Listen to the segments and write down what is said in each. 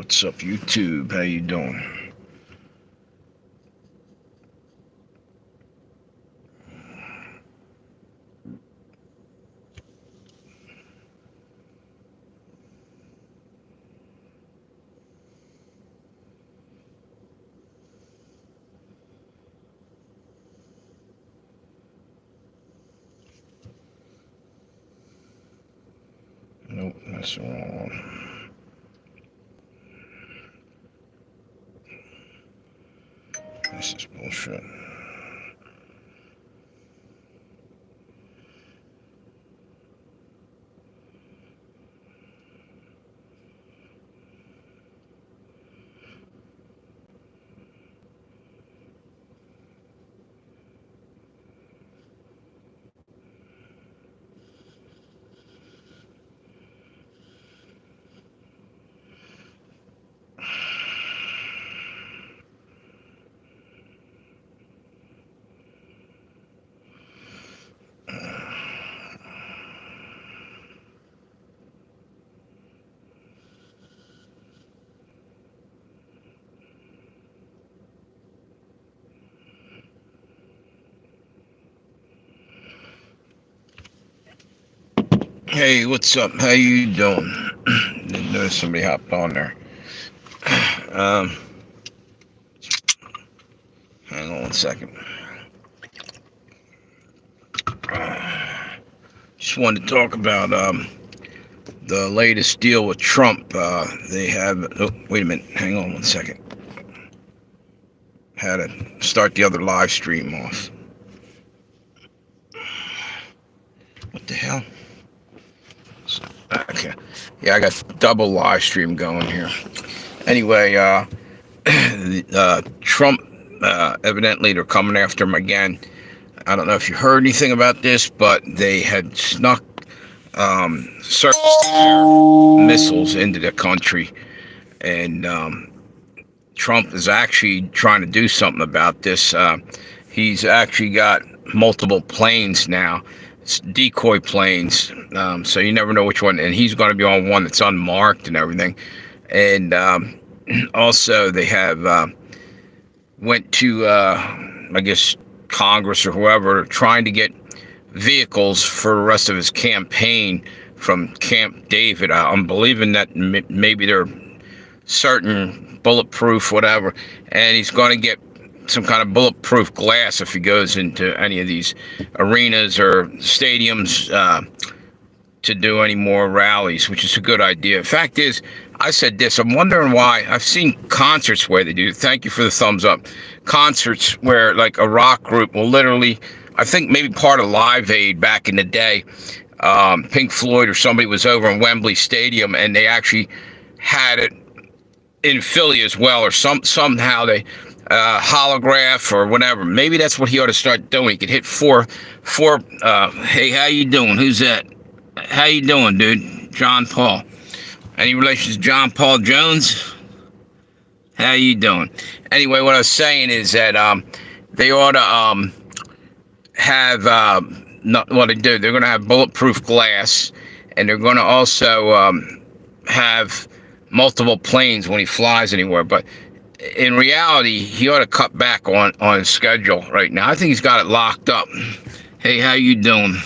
What's up, YouTube? How you doing? Nope, that's the wrong one. This is bullshit. Hey, what's up? How you doing? Didn't notice somebody hopped on there. Um, Hang on 1 second. Just wanted to talk about the latest deal with Trump. They have. Oh, wait a minute. Hang on 1 second. Had to start the other live stream off. What the hell? Okay. Yeah, I got double live stream going here. Anyway, Trump, evidently they're coming after him again. I don't know if you heard anything about this, but they had snuck surface missiles into the country, and Trump is actually trying to do something about this. He's actually got multiple planes now. It's decoy planes, so you never know which one, and he's going to be on one that's unmarked and everything. And also they have went to I guess Congress or whoever, trying to get vehicles for the rest of his campaign from Camp David. I'm believing that maybe they're certain bulletproof whatever, and he's going to get some kind of bulletproof glass if he goes into any of these arenas or stadiums to do any more rallies, which is a good idea. Fact is, I said this, I'm wondering why. I've seen concerts where they do, thank you for the thumbs up, concerts where like a rock group will literally, I think maybe part of Live Aid back in the day, Pink Floyd or somebody was over in Wembley Stadium and they actually had it in Philly as well, or somehow they holograph or whatever. Maybe that's what he ought to start doing. He could hit four. Hey, how you doing? Who's that? How you doing, dude? John Paul. Any relation to John Paul Jones? How you doing? Anyway, what I was saying is that they ought to have not what they do. They're going to have bulletproof glass, and they're going to also have multiple planes when he flies anywhere. But in reality, he ought to cut back on his schedule right now. I think he's got it locked up. Hey, how you doing?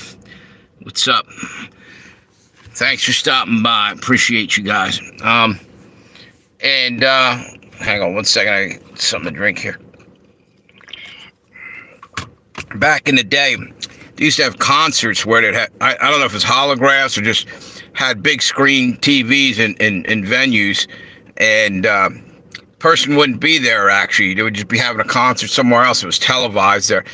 What's up? Thanks for stopping by. Appreciate you guys. Hang on 1 second. I got something to drink here. Back in the day, they used to have concerts where they had, I don't know if it's holographs or just had big screen TVs in venues, and person wouldn't be there. Actually, they would just be having a concert somewhere else. It was televised there.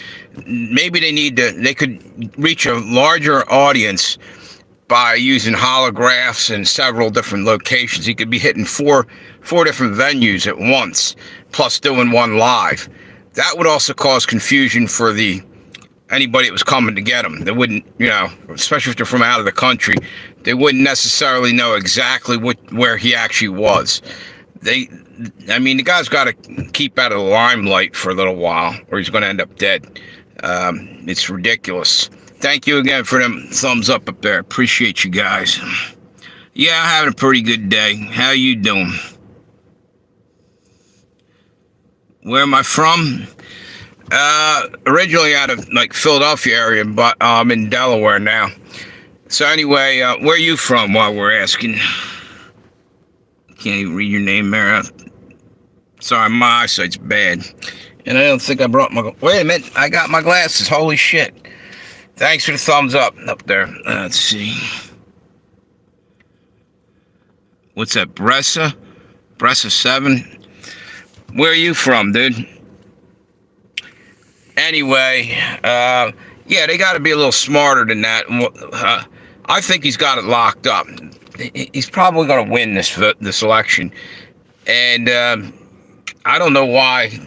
Maybe they could reach a larger audience by using holographs in several different locations. He could be hitting four different venues at once, plus doing one live. That would also cause confusion for anybody that was coming to get him. They wouldn't, especially if they're from out of the country, they wouldn't necessarily know exactly where he actually was. The guy's got to keep out of the limelight for a little while, or he's going to end up dead. It's ridiculous. Thank you again for them thumbs up there. Appreciate you guys. Yeah, I'm having a pretty good day. How you doing? Where am I from? Originally out of like Philadelphia area, but I'm in Delaware now. So anyway, where are you from? While we're asking, can't even read your name, Mara. Sorry, my eyesight's bad, and I don't think I brought my. Wait a minute, I got my glasses. Holy shit! Thanks for the thumbs up there. Let's see. What's that? Bressa 7. Where are you from, dude? Anyway, yeah, they got to be a little smarter than that. I think he's got it locked up. He's probably going to win this election, and I don't know why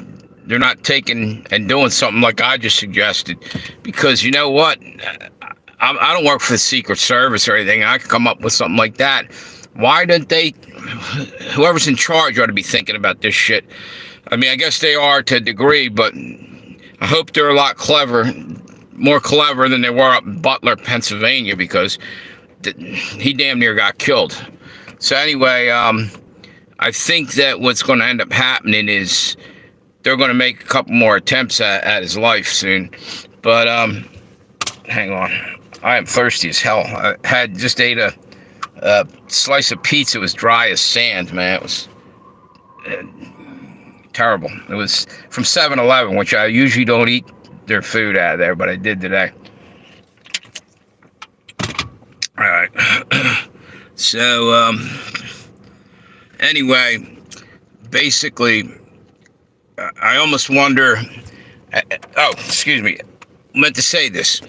they're not taking and doing something like I just suggested. Because you know what, I don't work for the Secret Service or anything. I can come up with something like that. Why don't they? Whoever's in charge ought to be thinking about this shit. I mean, I guess they are to a degree, but I hope they're a lot more clever than they were up in Butler, Pennsylvania, because he damn near got killed. So anyway, I think that what's going to end up happening is they're going to make a couple more attempts at his life soon. But hang on, I am thirsty as hell. I just ate a slice of pizza. It was dry as sand, man. It was terrible. It was from 7-Eleven, which I usually don't eat their food out of there, but I did today. All right. So anyway, basically, I almost wonder. Oh, excuse me. I meant to say this.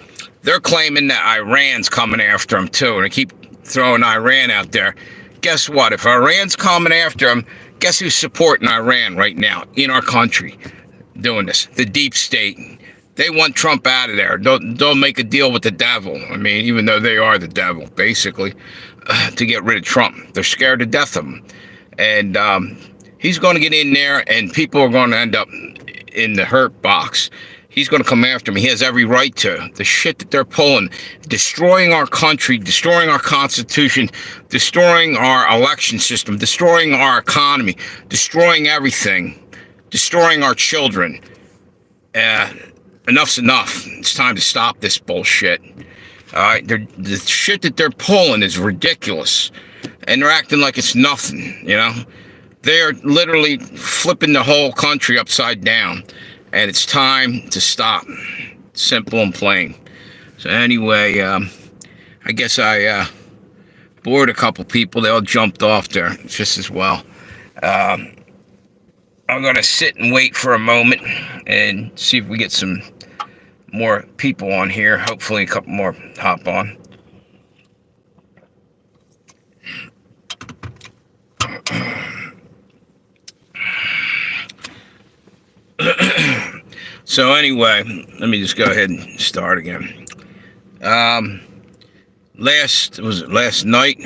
They're claiming that Iran's coming after them too, and I keep throwing Iran out there. Guess what? If Iran's coming after them, guess who's supporting Iran right now in our country doing this? The deep state. They want Trump out of there. They'll make a deal with the devil. I mean, even though they are the devil, basically, to get rid of Trump. They're scared to death of him. And he's going to get in there, and people are going to end up in the hurt box. He's going to come after me. He has every right to. The shit that they're pulling, destroying our country, destroying our Constitution, destroying our election system, destroying our economy, destroying everything, destroying our children. Enough's enough. It's time to stop this bullshit. All right, the shit that they're pulling is ridiculous, and they're acting like it's nothing. You know, they're literally flipping the whole country upside down. And it's time to stop. Simple and plain. So anyway, I guess I bored a couple people. They all jumped off there just as well. I'm going to sit and wait for a moment and see if we get some more people on here. Hopefully a couple more hop on. So anyway, let me just go ahead and start again. Last night,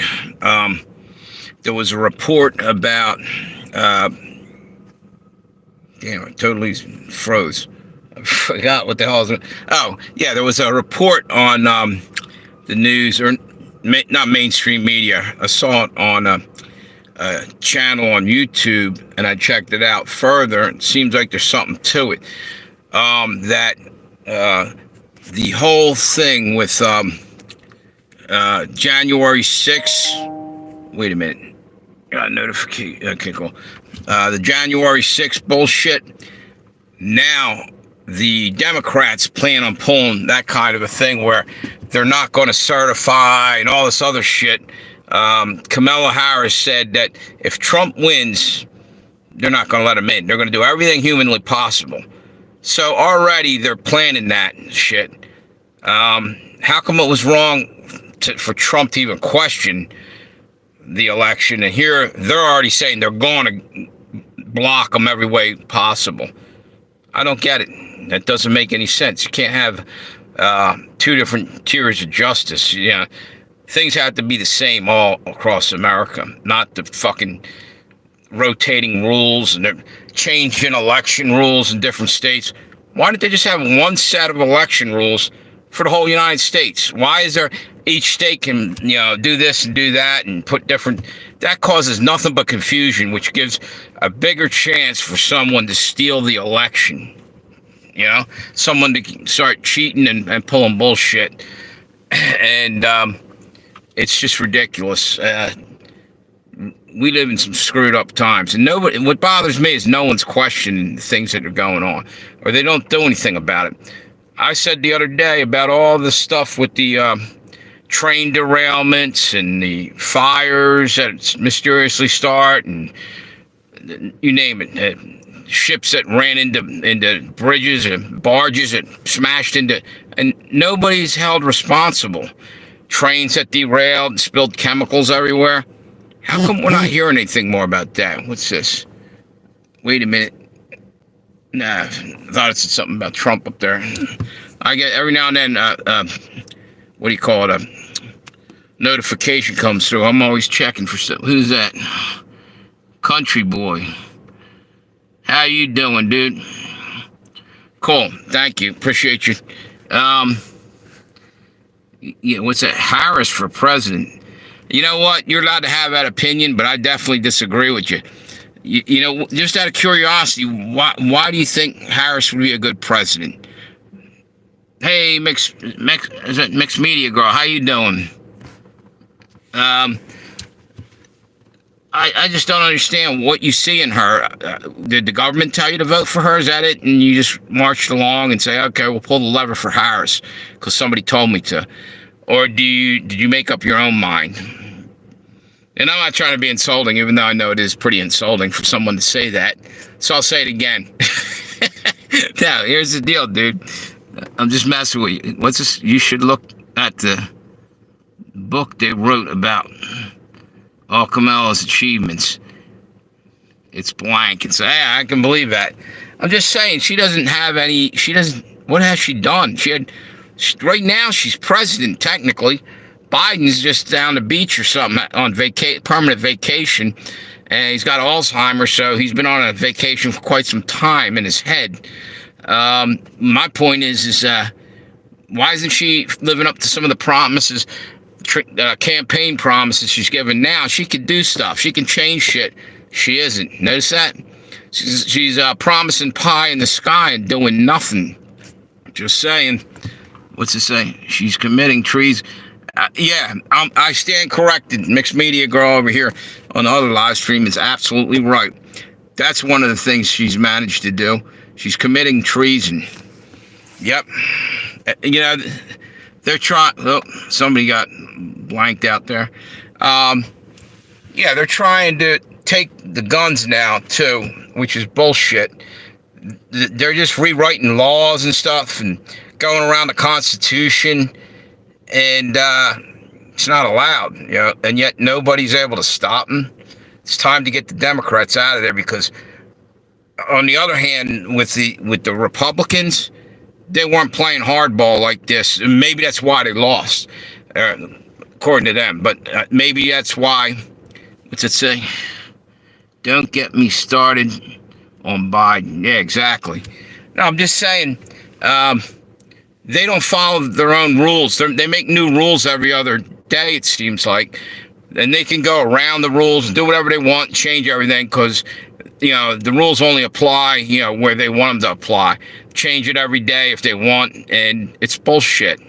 there was a report about, damn, I totally froze. I forgot what the hell was. Oh, yeah, there was a report on the news, or not mainstream media. I saw it on a channel on YouTube, and I checked it out further. It seems like there's something to it. That the whole thing with January 6th. Wait a minute. Got a notification. Okay, cool. The January 6th bullshit. Now, the Democrats plan on pulling that kind of a thing where they're not going to certify and all this other shit. Kamala Harris said that if Trump wins, they're not going to let him in. They're going to do everything humanly possible. So already they're planning that shit. How come it was wrong for Trump to even question the election? And here they're already saying they're going to block him every way possible. I don't get it. That doesn't make any sense. You can't have two different tiers of justice. You know, things have to be the same all across America, not the fucking rotating rules and they're changing election rules in different states. Why don't they just have one set of election rules for the whole United States? Why is there each state can, do this and do that and put different. That causes nothing but confusion, which gives a bigger chance for someone to steal the election. Someone to start cheating and pulling bullshit. And it's just ridiculous. We live in some screwed up times, and what bothers me is no one's questioning the things that are going on, or they don't do anything about it. I said the other day about all the stuff with the train derailments and the fires that mysteriously start, and you name it. Ships that ran into bridges and barges that smashed into, and nobody's held responsible. Trains that derailed and spilled chemicals everywhere. How come we're not hearing anything more about that? What's this? Wait a minute. Nah, I thought it said something about Trump up there. I get every now and then, what do you call it? A notification comes through. I'm always checking for stuff. Who's that? Country boy. How you doing, dude? Cool. Thank you. Appreciate you. Yeah, what's that? Harris for president. You know what? You're allowed to have that opinion, but I definitely disagree with you. Just out of curiosity, why do you think Harris would be a good president? Hey, mixed media girl, how you doing? I just don't understand what you see in her. Did the government tell you to vote for her? Is that it? And you just marched along and say, okay, we'll pull the lever for Harris because somebody told me to. Or did you make up your own mind? And I'm not trying to be insulting, even though I know it is pretty insulting for someone to say that. So I'll say it again. Now, here's the deal, dude. I'm just messing with you. What's this? You should look at the book they wrote about all Kamala's achievements. It's blank. And so, hey, I can believe that. I'm just saying, what has she done? Right now, she's president, technically. Biden's just down the beach or something on permanent vacation, and he's got Alzheimer's, so he's been on a vacation for quite some time in his head. My point is why isn't she living up to some of the promises, campaign promises she's given now? She could do stuff. She can change shit. She isn't. Notice that? She's promising pie in the sky and doing nothing. Just saying. What's it say? She's committing treason. I stand corrected. Mixed media girl over here on the other live stream is absolutely right. That's one of the things she's managed to do. She's committing treason. Yep. They're trying. Oh, somebody got blanked out there. They're trying to take the guns now too, which is bullshit. They're just rewriting laws and stuff and going around the Constitution. And it's not allowed, and yet nobody's able to stop them. It's time to get the Democrats out of there because, on the other hand, with the Republicans, they weren't playing hardball like this. And maybe that's why they lost, according to them. But maybe that's why. What's it say? Don't get me started on Biden. Yeah, exactly. No, I'm just saying. They don't follow their own rules. They make new rules every other day, it seems like. And they can go around the rules and do whatever they want, change everything, because, the rules only apply, where they want them to apply. Change it every day if they want, and it's bullshit.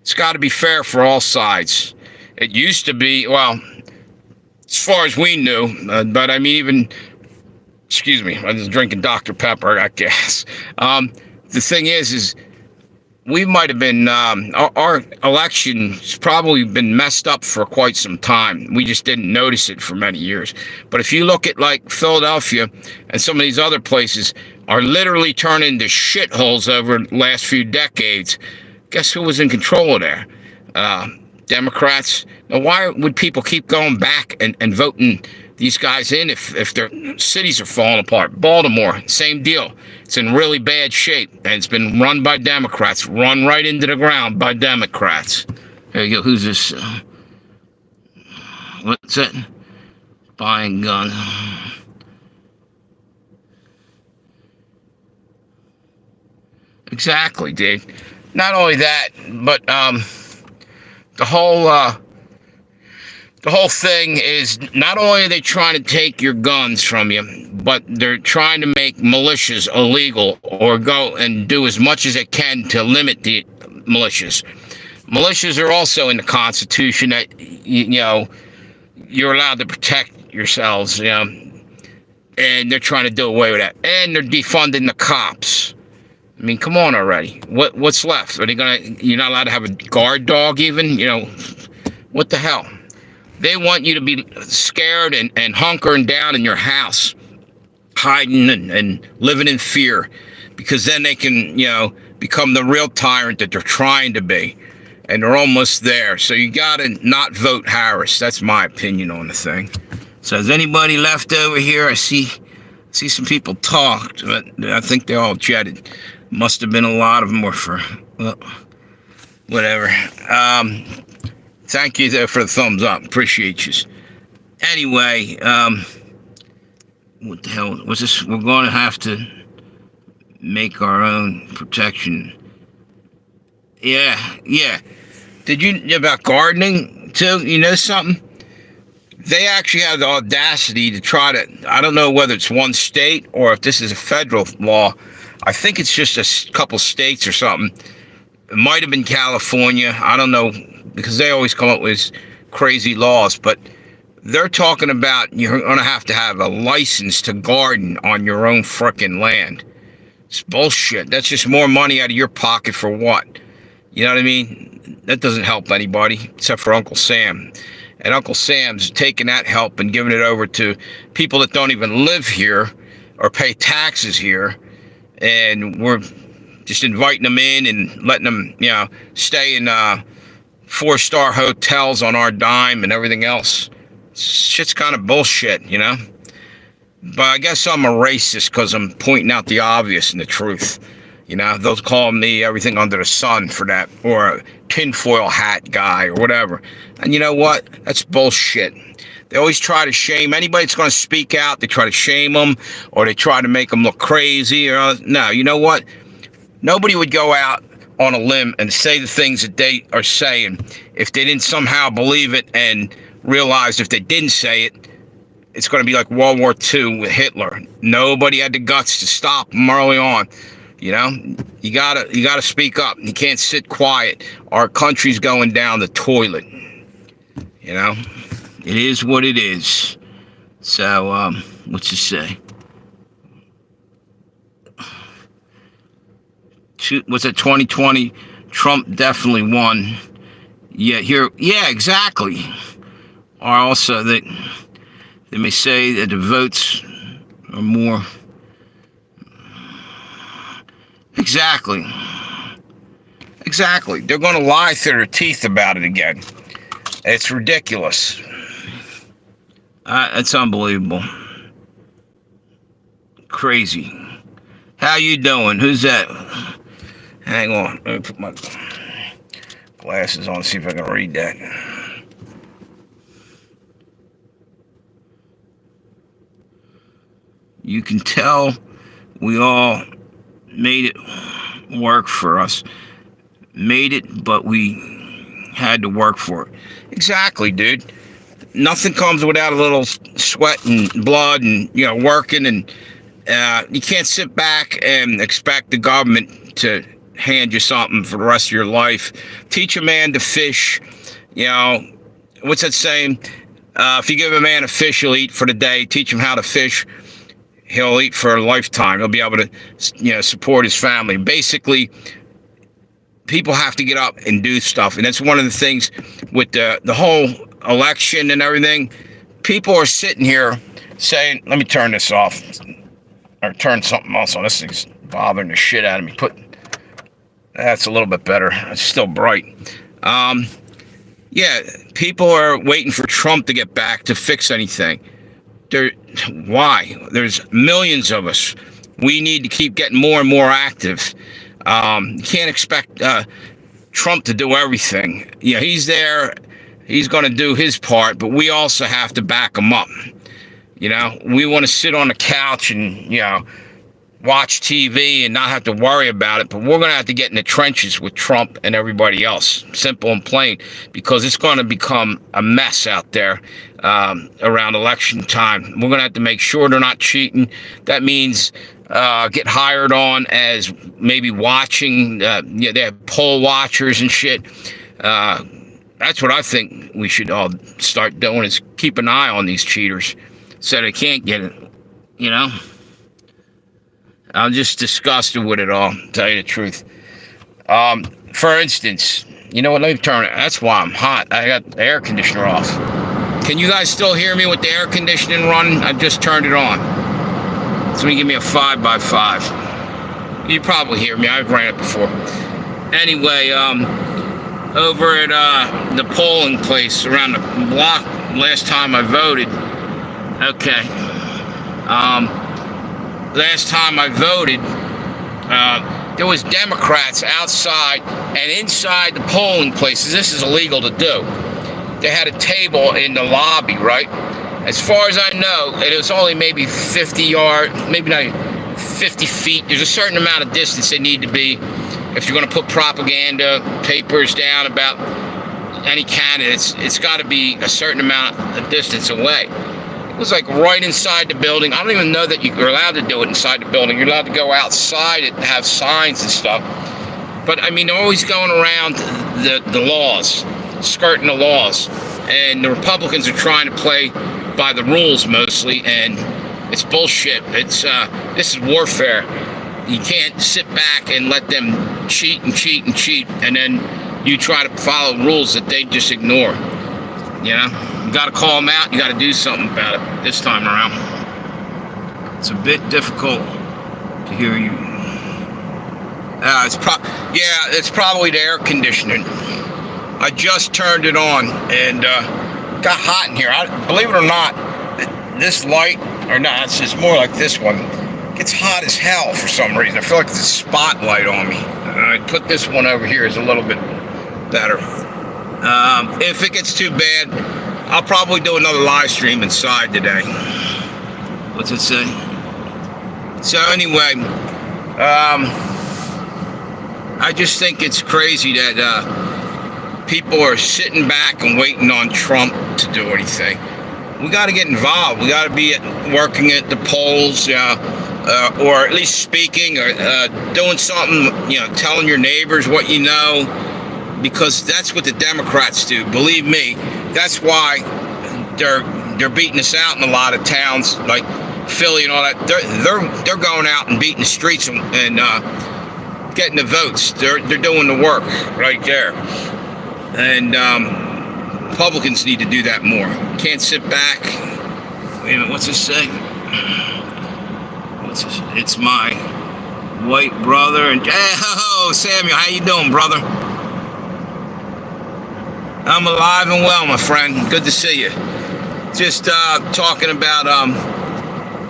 It's got to be fair for all sides. It used to be, well, as far as we knew, but I mean, even, excuse me, I was drinking Dr. Pepper, I got gas. The thing is we might have been, our election's probably been messed up for quite some time. We just didn't notice it for many years. But if you look at like Philadelphia and some of these other places are literally turning into shitholes over the last few decades, guess who was in control of there? Democrats. Now, why would people keep going back and voting these guys in if their cities are falling apart? Baltimore, same deal. It's in really bad shape, and it's been run by Democrats, run right into the ground by Democrats. There you go. Who's this? What's that? Buying guns. Exactly, Dave. Not only that, but The whole thing is not only are they trying to take your guns from you, but they're trying to make militias illegal or go and do as much as they can to limit the militias. Militias are also in the Constitution that, you know, you're allowed to protect yourselves, you know, and they're trying to do away with that. And they're defunding the cops. I mean, come on already. What's left? Are they gonna? You're not allowed to have a guard dog even? You know, what the hell? They want you to be scared and hunkering down in your house, hiding and living in fear, because then they can, you know, become the real tyrant that they're trying to be. And they're almost there. So you gotta not vote Harris. That's my opinion on the thing. So is anybody left over here? I see some people talked, but I think they all jetted. Must have been a lot of them were for, well, whatever. Thank you there for the thumbs up. Appreciate you. Anyway, what the hell was this? We're going to have to make our own protection. Yeah. Did you, about gardening too? You know something? They actually have the audacity to try to, I don't know whether it's one state or if this is a federal law. I think it's just a couple states or something. It might have been California. I don't know, because they always come up with crazy laws. But they're talking about you're going to have a license to garden on your own frickin' land. It's bullshit. That's just more money out of your pocket for what? You know what I mean? That doesn't help anybody except for Uncle Sam. And Uncle Sam's taking that help and giving it over to people that don't even live here or pay taxes here. And we're just inviting them in and letting them, you know, stay in 4-star hotels on our dime and everything else. Shit's kind of bullshit, you know? But I guess I'm a racist because I'm pointing out the obvious and the truth. You know, they'll call me everything under the sun for that, or a tinfoil hat guy or whatever. And you know what? That's bullshit. They always try to shame anybody that's going to speak out. They try to shame them, or they try to make them look crazy. Or no, you know what? Nobody would go out on a limb and say the things that they are saying if they didn't somehow believe it and realize if they didn't say it, it's going to be like World War II with Hitler. Nobody had the guts to stop them early on. You know, you gotta speak up. You can't sit quiet. Our country's going down the toilet. You know, it is what it is. So, what's it say? Was it 2020? Trump definitely won. Yeah, exactly. Or also that they may say that the votes are more. Exactly. They're going to lie through their teeth about it again. It's ridiculous. It's unbelievable. Crazy. How you doing? Who's that? Hang on. Let me put my glasses on and see if I can read that. You can tell we all made it work for us. Made it, but we had to work for it. Exactly, dude. Nothing comes without a little sweat and blood and, you know, working. And you can't sit back and expect the government to hand you something for the rest of your life. Teach a man to fish. You know, what's that saying? If you give a man a fish, he'll eat for the day. Teach him how to fish, he'll eat for a lifetime. He'll be able to, you know, support his family. Basically, people have to get up and do stuff. And that's one of the things with the whole election and everything. People are sitting here saying, let me turn this off. Or turn something else on. This thing's bothering the shit out of me. That's a little bit better. It's still bright. Yeah, people are waiting for Trump to get back to fix anything. Why? There's millions of us. We need to keep getting more and more active. You can't expect Trump to do everything. Yeah, he's there. He's going to do his part, but we also have to back him up. You know, we want to sit on the couch and, you know, watch TV and not have to worry about it, but we're going to have to get in the trenches with Trump and everybody else, simple and plain, because it's going to become a mess out there around election time. We're going to have to make sure they're not cheating. That means get hired on as maybe watching, they have poll watchers and shit. That's what I think we should all start doing, is keep an eye on these cheaters so they can't get it, you know? I'm just disgusted with it all, to tell you the truth. For instance, you know what, let me turn it. That's why I'm hot. I got the air conditioner off. Can you guys still hear me with the air conditioning running? I just turned it on. So give me a 5x5. You probably hear me. I've ran it before. Anyway, over at the polling place around the block last time I voted. Okay. Last time I voted, there was Democrats outside and inside the polling places. This is illegal to do. They had a table in the lobby, right? As far as I know, it was only maybe 50 yards, maybe not 50 feet. There's a certain amount of distance they need to be if you're going to put propaganda papers down about any candidates. It's got to be a certain amount of distance away. It was like right inside the building. I don't even know that you're allowed to do it inside the building. You're allowed to go outside and have signs and stuff. But I mean, they're always going around the laws, skirting the laws. And the Republicans are trying to play by the rules mostly, and it's bullshit. This is warfare. You can't sit back and let them cheat and cheat and cheat, and then you try to follow rules that they just ignore. You know? You got to call them out. You got to do something about it this time around. It's a bit difficult to hear you. It's probably the air conditioning. I just turned it on and got hot in here. Believe it or not, this light, or not, it's more like this one. It gets hot as hell for some reason. I feel like there's a spotlight on me. I put this one over here is a little bit better. If it gets too bad, I'll probably do another live stream inside today. What's it say? So anyway, I just think it's crazy that people are sitting back and waiting on Trump to do anything. We got to get involved. We got to be working at the polls, or at least speaking, or doing something, telling your neighbors what you know. Because that's what the Democrats do. Believe me, that's why they're beating us out in a lot of towns like Philly and all that. They're going out and beating the streets and getting the votes. They're doing the work right there. And Republicans need to do that more. Can't sit back. Wait a minute, what's this say? It's my white brother and oh, Samuel, how you doing, brother? I'm alive and well, my friend. Good to see you. Just talking about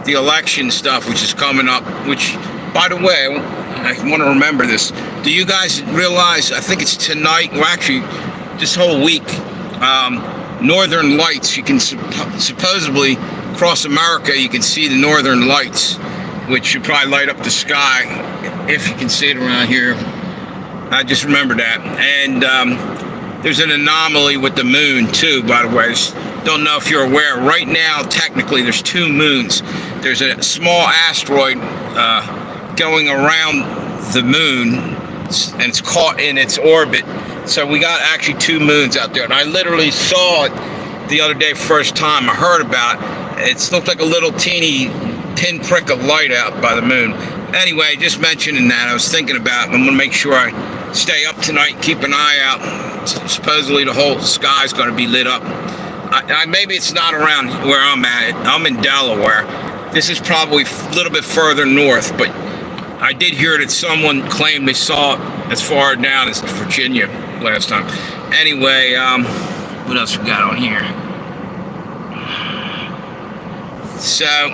the election stuff, which is coming up, which, by the way, I want to remember this. Do you guys realize, I think it's tonight, well, actually, this whole week, Northern Lights, you can supposedly, across America, you can see the Northern Lights, which should probably light up the sky, if you can see it around here. I just remember that. And there's an anomaly with the moon, too, by the way. Don't know if you're aware. Right now, technically, there's two moons. There's a small asteroid going around the moon, and it's caught in its orbit. So we got actually two moons out there. And I literally saw it the other day, first time I heard about it. It looked like a little teeny pinprick of light out by the moon. Anyway, just mentioning that, I was thinking about it. I'm going to make sure I stay up tonight, keep an eye out. Supposedly the whole sky's going to be lit up. Maybe it's not around where I'm at. I'm in Delaware. This is probably a little bit further north, but I did hear that someone claimed they saw it as far down as Virginia last time. Anyway, what else we got on here? So,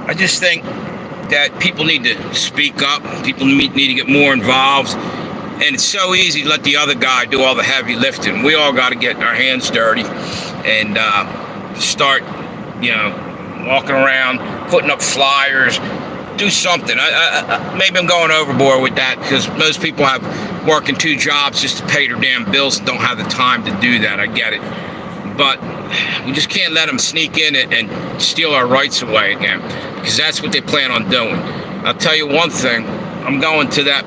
I just think that people need to speak up. People need to get more involved. And it's so easy to let the other guy do all the heavy lifting. We all got to get our hands dirty and start, walking around, putting up flyers, do something. Maybe I'm going overboard with that because most people have working 2 jobs just to pay their damn bills and don't have the time to do that. I get it. But we just can't let them sneak in and steal our rights away again, because that's what they plan on doing. I'll tell you one thing. I'm going to that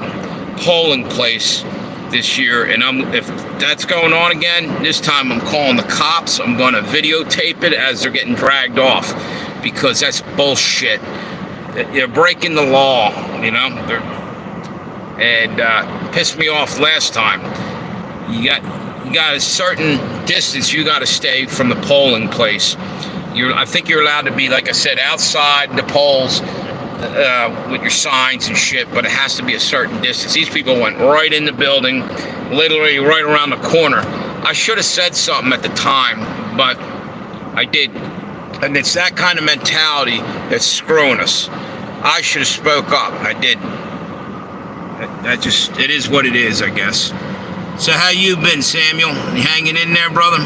polling place this year, and if that's going on again, this time I'm calling the cops. I'm going to videotape it as they're getting dragged off, because that's bullshit. They're breaking the law, you know, and pissed me off last time. You got a certain distance you got to stay from the polling place. I think you're allowed to be, like I said, outside the polls with your signs and shit, but it has to be a certain distance. These people went right in the building, literally right around the corner. I should have said something at the time, but I didn't. And it's that kind of mentality that's screwing us. I should have spoke up. I didn't. It is what it is, I guess. So how you been, Samuel? You hanging in there, brother?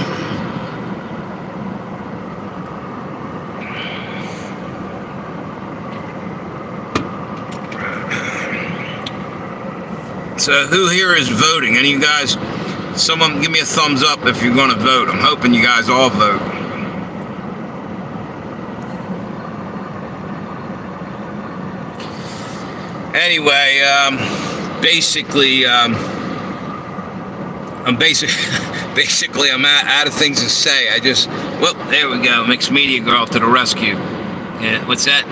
So who here is voting? Any of you guys? Someone give me a thumbs up if you're going to vote. I'm hoping you guys all vote. Anyway, basically, I'm out of things to say. Well, there we go. Mixed Media Girl to the rescue. Yeah, what's that?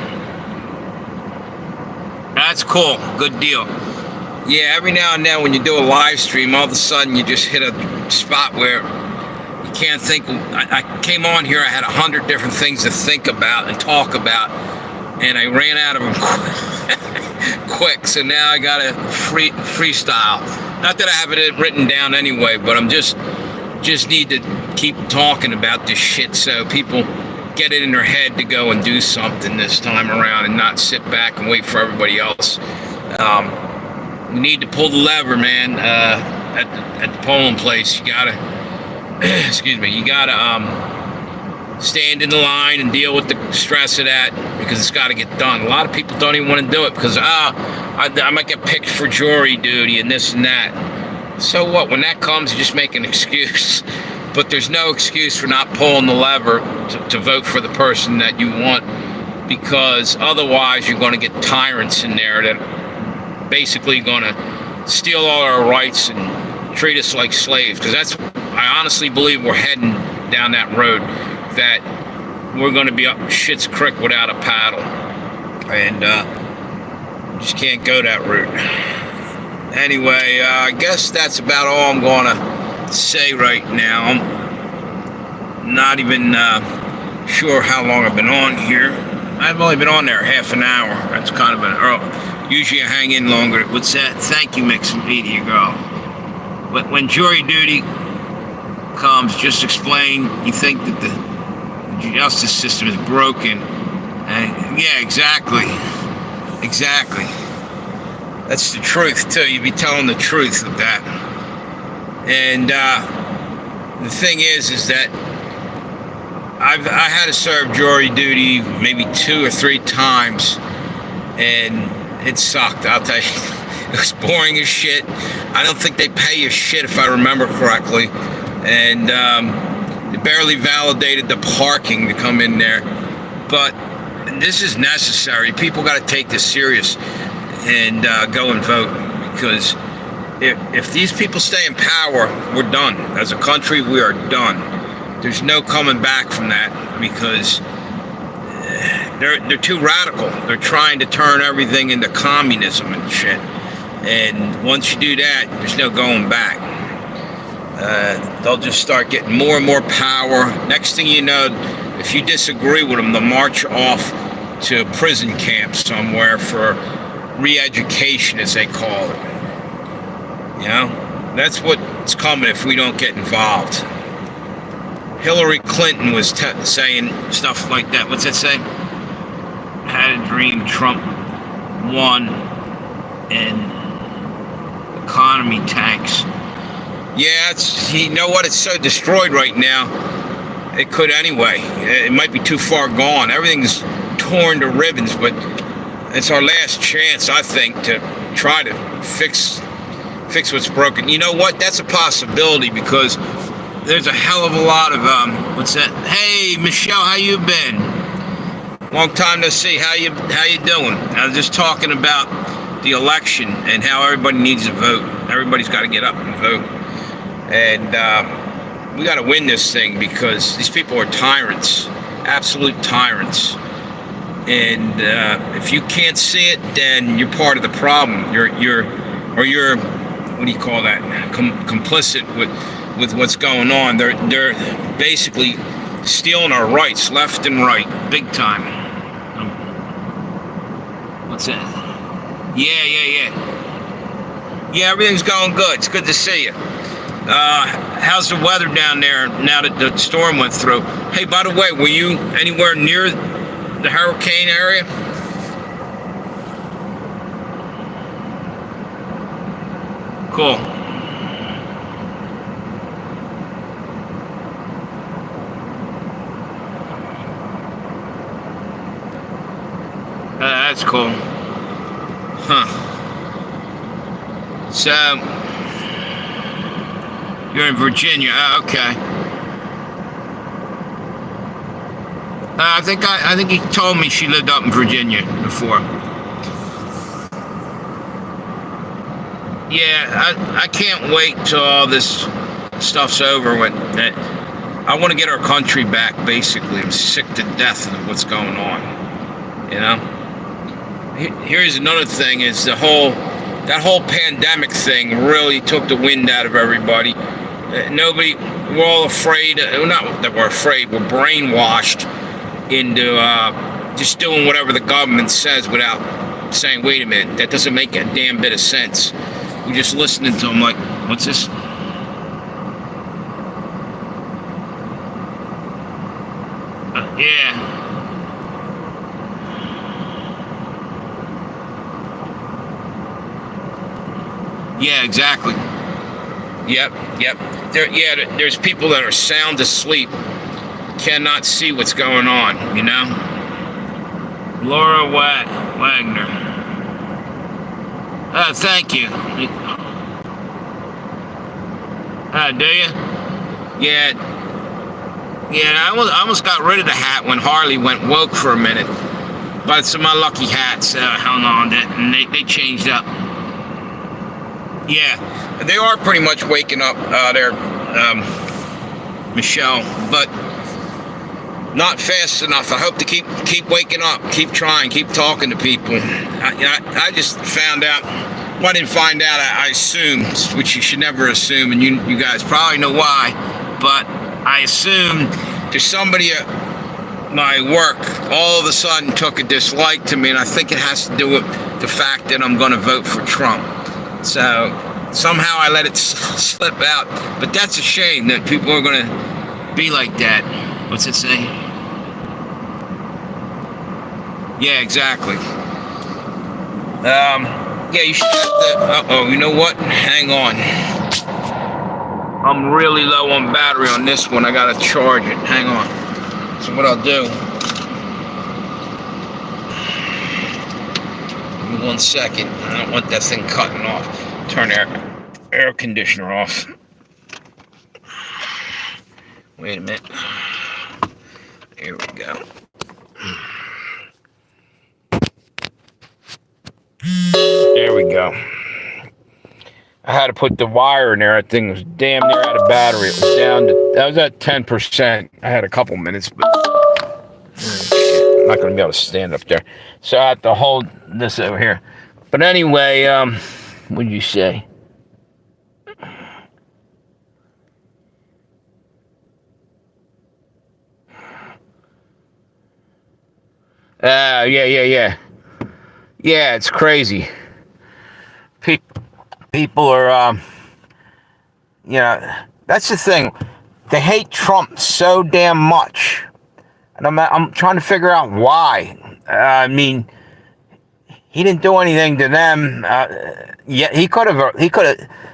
That's cool. Good deal. Yeah, every now and then when you do a live stream, all of a sudden you just hit a spot where you can't think. I came on here, I had 100 different things to think about and talk about, and I ran out of them quick, so now I got to freestyle. Not that I have it written down anyway, but I'm just need to keep talking about this shit so people get it in their head to go and do something this time around and not sit back and wait for everybody else. We need to pull the lever, man. At the polling place, you gotta you gotta stand in the line and deal with the stress of that, because it's got to get done. A lot of people don't even want to do it because I might get picked for jury duty and this and that. So what? When that comes, you just make an excuse. But there's no excuse for not pulling the lever to vote for the person that you want, because otherwise you're going to get tyrants in there that basically going to steal all our rights and treat us like slaves. Because I honestly believe we're heading down that road, that we're going to be up shit's creek without a paddle, and just can't go that route. Anyway, I guess that's about all I'm going to say right now. I'm not even sure how long I've been on here. I've only been on there half an hour. That's kind of an early. Usually I hang in longer. What's that? Thank you, Mixed Media Girl. But when jury duty comes, just explain you think that the justice system is broken. And yeah, exactly. That's the truth too. You'd be telling the truth of that. And the thing is that I had to serve jury duty maybe 2 or 3 times, and it sucked. I'll tell you, it was boring as shit. I don't think they pay you shit if I remember correctly, and they barely validated the parking to come in there. But this is necessary. People got to take this serious and go and vote, because if these people stay in power, we're done. As a country, we are done. There's no coming back from that, because they're too radical. They're trying to turn everything into communism and shit. And once you do that, there's no going back. They'll just start getting more and more power. Next thing you know, if you disagree with them, they'll march off to a prison camp somewhere for re-education, as they call it. You know, that's what's coming if we don't get involved. Hillary Clinton was saying stuff like that. What's that say? Had a dream Trump won and economy tanks. Yeah, you know what? It's so destroyed right now. It could anyway. It might be too far gone. Everything's torn to ribbons, but it's our last chance, I think, to try to fix what's broken. You know what? That's a possibility because there's a hell of a lot of what's that? Hey, Michelle, how you been? Long time no see. How you doing? I was just talking about the election and how everybody needs to vote. Everybody's got to get up and vote, and we got to win this thing because these people are tyrants, absolute tyrants. And if you can't see it, then you're part of the problem. You're what do you call that? Complicit with what's going on. They're basically stealing our rights left and right, big time. What's that? Yeah. Yeah, everything's going good. It's good to see you. How's the weather down there now that the storm went through? Hey, by the way, were you anywhere near the hurricane area? Cool. That's cool. Huh. So, you're in Virginia. Oh, okay. I think he told me she lived up in Virginia before. Yeah, I can't wait till all this stuff's over. I want to get our country back, basically. I'm sick to death of what's going on, you know? Here's another thing, is that whole pandemic thing really took the wind out of everybody. We're all afraid, not that we're afraid, we're brainwashed into just doing whatever the government says without saying, wait a minute, that doesn't make a damn bit of sense. We're just listening to them like, what's this? Yeah. Yeah, exactly. Yep. There's people that are sound asleep, cannot see what's going on, you know? Laura Wagner. Thank you. Do you? Yeah, I almost got rid of the hat when Harley went woke for a minute. But it's my lucky hats hung on it, and they changed up. Yeah, they are pretty much waking up there, Michelle, but not fast enough. I hope to keep waking up, keep trying, keep talking to people. I just found out. Well, I didn't find out. I assumed, which you should never assume, and you guys probably know why. But I assumed there's somebody at my work all of a sudden took a dislike to me, and I think it has to do with the fact that I'm going to vote for Trump. So somehow I let it slip out. But that's a shame that people are going to be like that. What's it say? Yeah, exactly. Yeah, you should have to... Uh-oh, you know what? Hang on. I'm really low on battery on this one. I gotta charge it. Hang on. So what I'll do... Give me 1 second. I don't want that thing cutting off. Turn the air conditioner off. Wait a minute. Here we go. There we go. I had to put the wire in there. That thing was damn near out of battery. It was down to, that was at 10%. I had a couple minutes, but I'm not going to be able to stand up there. So I have to hold this over here. But anyway, what did you say? Yeah. Yeah, it's crazy. People are, that's the thing. They hate Trump so damn much. And I'm trying to figure out why. I mean, he didn't do anything to them. Yeah, he could have,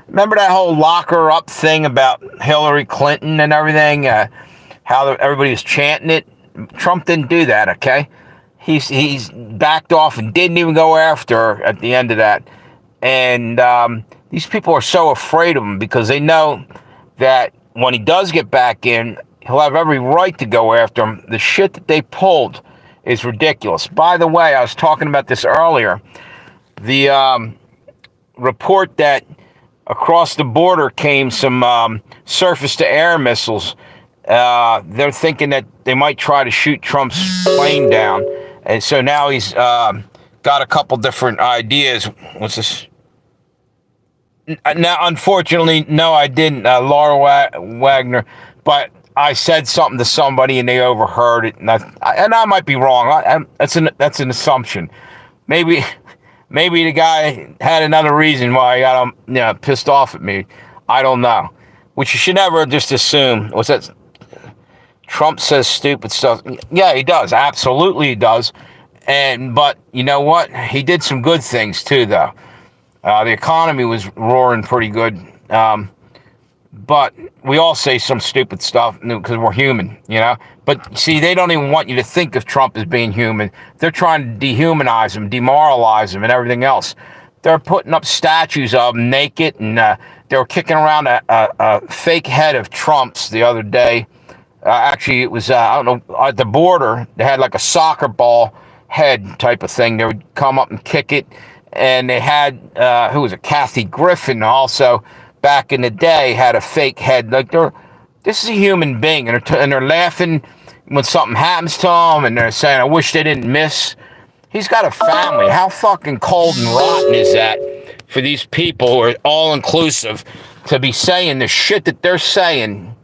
remember that whole lock her up thing about Hillary Clinton and everything? How everybody was chanting it? Trump didn't do that, okay? he's backed off and didn't even go after her at the end of that. And these people are so afraid of him because they know that when he does get back in, he'll have every right to go after him. The shit that they pulled is ridiculous. By the way, I was talking about this earlier. The report that across the border came some surface-to-air missiles. They're thinking that they might try to shoot Trump's plane down. And so now he's got a couple different ideas. What's this? Now, unfortunately, no, I didn't, Laura Wagner, but I said something to somebody and they overheard it, and I might be wrong. That's an assumption. Maybe the guy had another reason why he got him, pissed off at me. I don't know. Which you should never just assume. What's that? Trump says stupid stuff. Yeah, he does. Absolutely, he does. But you know what? He did some good things too, though. The economy was roaring pretty good. But we all say some stupid stuff because we're human, But see, they don't even want you to think of Trump as being human. They're trying to dehumanize him, demoralize him, and everything else. They're putting up statues of him naked, and they were kicking around a fake head of Trump's the other day. Actually, it was, I don't know, at the border, they had like a soccer ball head type of thing. They would come up and kick it. And they had, who was it, Kathy Griffin also, back in the day, had a fake head. Like, this is a human being, and they're laughing when something happens to him, and they're saying, I wish they didn't miss. He's got a family. How fucking cold and rotten is that for these people who are all-inclusive to be saying the shit that they're saying,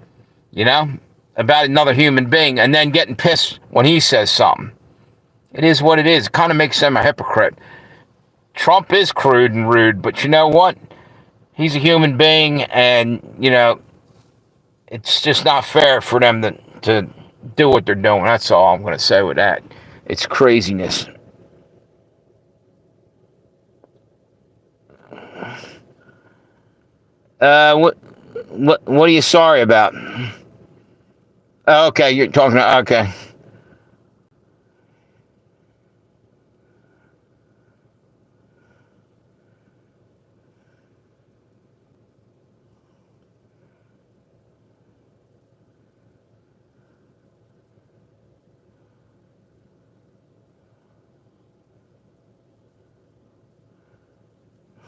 about another human being, and then getting pissed when he says something? It is what it is. It kind of makes them a hypocrite. Trump is crude and rude, but you know what? He's a human being, and, it's just not fair for them to do what they're doing. That's all I'm going to say with that. It's craziness. What are you sorry about? Oh, okay, you're talking about, okay.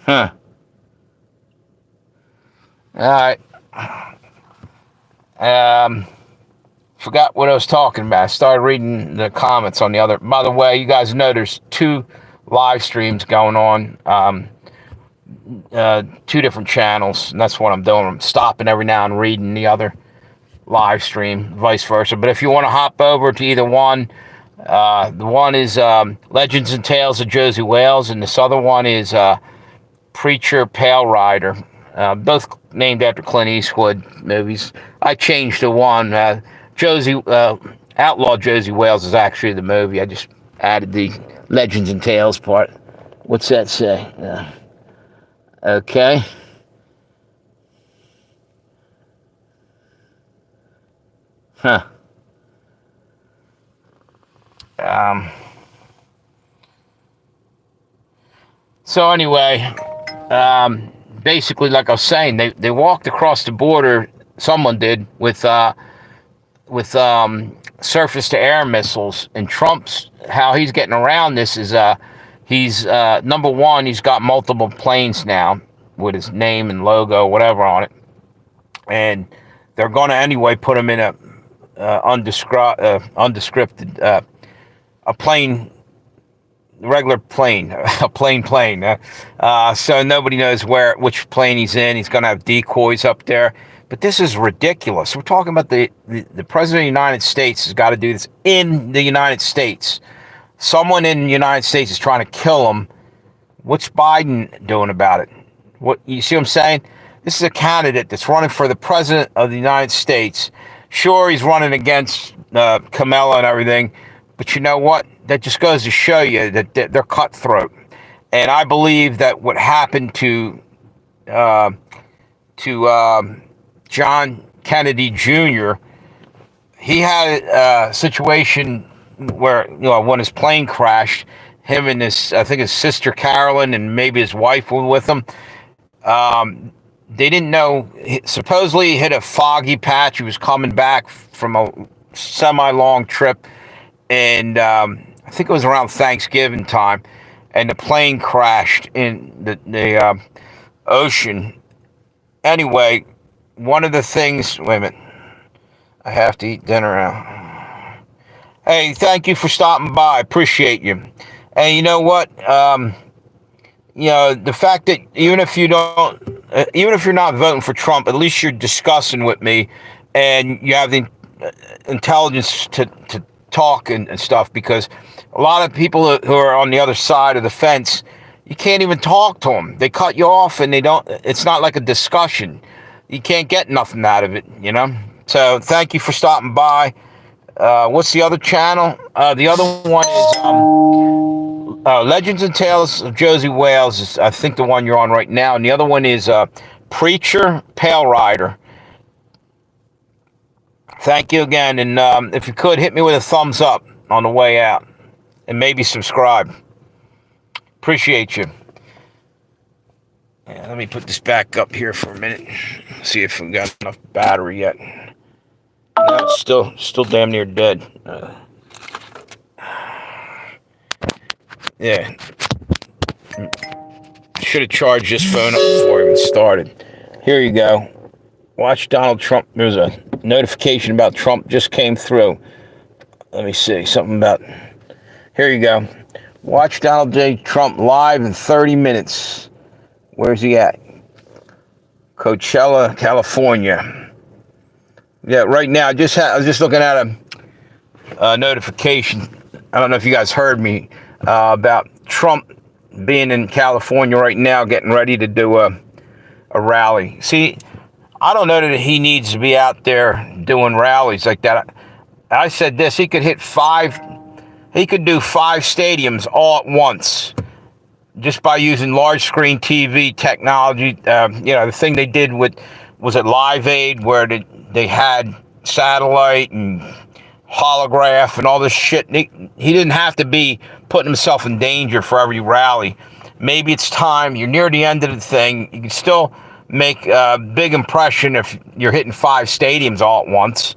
Huh. All right. Forgot what I was talking about. I started reading the comments on the other. By the way, you guys know there's 2 live streams going on. 2 different channels, and that's what I'm doing. I'm stopping every now and reading the other live stream, vice versa. But if you want to hop over to either one, the one is Legends and Tales of Josie Wales, and this other one is Preacher Pale Rider. Both named after Clint Eastwood movies. I changed the one. Outlaw Josie Wales is actually the movie. I just added the Legends and Tales part. What's that say? Okay. Huh. So anyway, basically, like I was saying, they walked across the border. Someone did with surface-to-air missiles. And Trump's how he's getting around this is he's number one. He's got multiple planes now with his name and logo, whatever, on it, and they're going to anyway put him in a undescripted a plane. Regular plane, a plane. So nobody knows which plane he's in. He's going to have decoys up there. But this is ridiculous. We're talking about the President of the United States has got to do this in the United States. Someone in the United States is trying to kill him. What's Biden doing about it? What, you see what I'm saying? This is a candidate that's running for the President of the United States. Sure, he's running against Kamala and everything. But you know what? That just goes to show you that they're cutthroat. And I believe that what happened to John Kennedy Jr., he had a situation where, when his plane crashed, him and I think his sister Carolyn and maybe his wife were with him. They didn't know. Supposedly he hit a foggy patch. He was coming back from a semi-long trip, and I think it was around Thanksgiving time, and the plane crashed in the ocean. Anyway, one of the things. Wait a minute. I have to eat dinner now. Hey, thank you for stopping by. Appreciate you. And you know what? The fact that even if you're not voting for Trump, at least you're discussing with me, and you have the intelligence to talk and stuff. Because a lot of people who are on the other side of the fence, you can't even talk to them. They cut you off, and they don't. It's not like a discussion. You can't get nothing out of it. So thank you for stopping by. What's the other channel? The other one is Legends and Tales of Josie Wales. Is, I think, the one you're on right now. And the other one is Preacher Pale Rider. Thank you again. And if you could, hit me with a thumbs up on the way out. And maybe subscribe. Appreciate you. Yeah, let me put this back up here for a minute. See if we've got enough battery yet. No, it's still damn near dead. Yeah. Should have charged this phone up before I even started. Here you go. Watch Donald Trump. There's a notification about Trump just came through. Let me see. Something about... Here you go. Watch Donald J. Trump live in 30 minutes. Where's he at? Coachella, California. Yeah, right now, I was just looking at a notification. I don't know if you guys heard me about Trump being in California right now, getting ready to do a rally. See, I don't know that he needs to be out there doing rallies like that. I said this: he could do 5 stadiums all at once, just by using large screen TV technology. The thing they did was at Live Aid, where they had satellite and holograph and all this shit. He didn't have to be putting himself in danger for every rally. Maybe it's time. You're near the end of the thing. You can still make a big impression if you're hitting 5 stadiums all at once,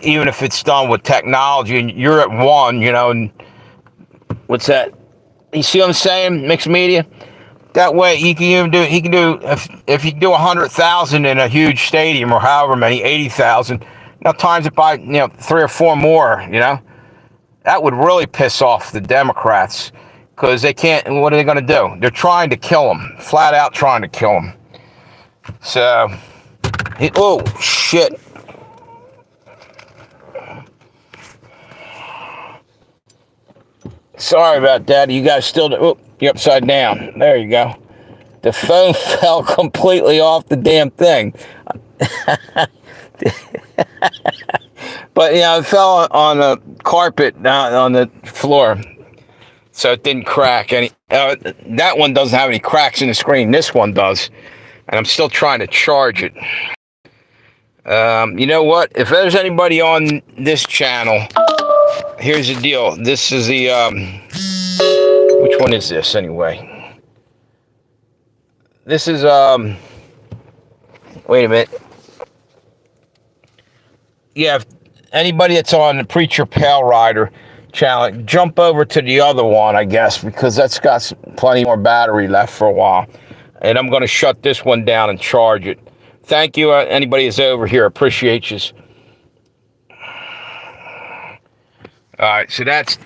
even if it's done with technology and you're at one, and what's that? You see what I'm saying? Mixed media. That way, he can do if you do 100,000 in a huge stadium, or however many, 80,000. Now times it by 3 or 4 more. That would really piss off the Democrats, because they can't. What are they going to do? They're trying to kill him, flat out trying to kill him. So, oh shit. Sorry about that. You guys still... Oh, you're upside down. There you go. The phone fell completely off the damn thing. But, it fell on the carpet, on the floor. So it didn't crack. That one doesn't have any cracks in the screen. This one does. And I'm still trying to charge it. You know what? If there's anybody on this channel... Here's the deal. This is the, which one is this anyway? This is, wait a minute. Yeah, if anybody that's on the Preacher Pale Rider channel, jump over to the other one, I guess, because that's got plenty more battery left for a while. And I'm going to shut this one down and charge it. Thank you, anybody that's over here. Appreciate you. All right, so that's